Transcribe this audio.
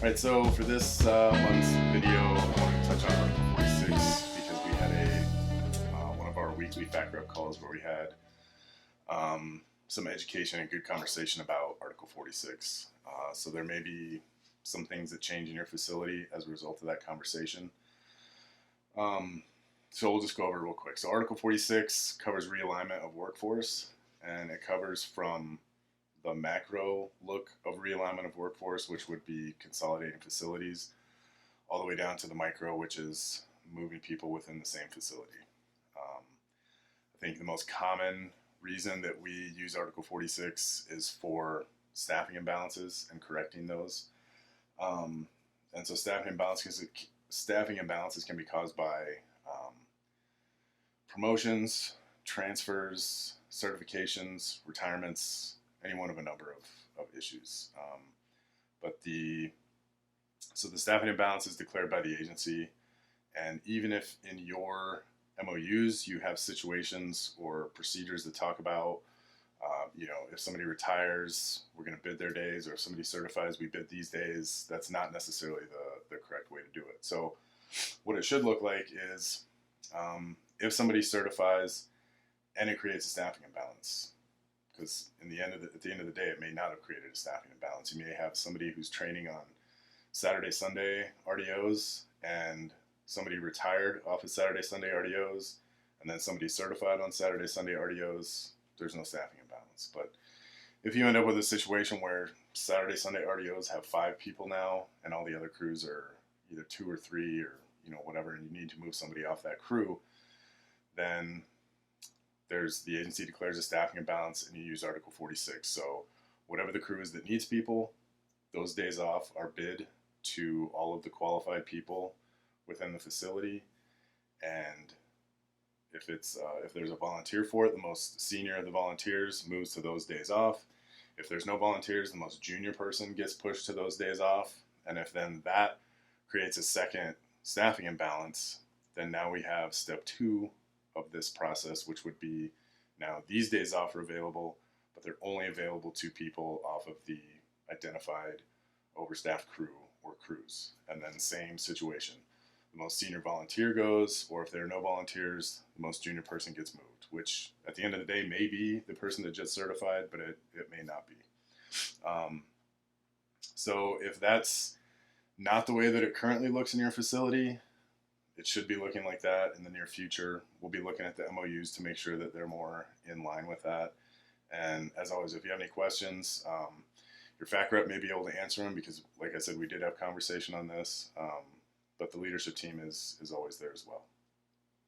Alright, so for this month's video, I wanted to touch on Article 46 because we had one of our weekly fact rep calls where we had some education and good conversation about Article 46. So there may be some things that change in your facility as a result of that conversation. So we'll just go over it real quick. So Article 46 covers realignment of workforce, and it covers from the macro look of realignment of workforce, which would be consolidating facilities, all the way down to the micro, which is moving people within the same facility. I think the most common reason that we use Article 46 is for staffing imbalances and correcting those. And so staffing imbalances can be caused by promotions, transfers, certifications, retirements, any one of a number of issues. So the staffing imbalance is declared by the agency, and even if in your MOUs you have situations or procedures that talk about, if somebody retires, we're going to bid their days, or if somebody certifies, we bid these days, that's not necessarily the correct way to do it. So what it should look like is if somebody certifies and it creates a staffing imbalance, because at the end of the day, it may not have created a staffing imbalance. You may have somebody who's training on Saturday, Sunday RDOs, and somebody retired off of Saturday, Sunday RDOs, and then somebody certified on Saturday, Sunday RDOs. There's no staffing imbalance. But if you end up with a situation where Saturday, Sunday RDOs have 5 people now, and all the other crews are either 2 or 3 or whatever, and you need to move somebody off that crew, then the agency declares a staffing imbalance, and you use Article 46. So whatever the crew is that needs people, those days off are bid to all of the qualified people within the facility. And if there's a volunteer for it, the most senior of the volunteers moves to those days off. If there's no volunteers, the most junior person gets pushed to those days off. And if then that creates a second staffing imbalance, then now we have step 2 of this process, which would be now these days off are available, but they're only available to people off of the identified overstaffed crew or crews. And then same situation. The most senior volunteer goes, or if there are no volunteers, the most junior person gets moved, which at the end of the day may be the person that just certified, but it may not be. So if that's not the way that it currently looks in your facility, it should be looking like that in the near future. We'll be looking at the MOUs to make sure that they're more in line with that. And as always, if you have any questions, your fact rep may be able to answer them because, like I said, we did have conversation on this. But the leadership team is always there as well.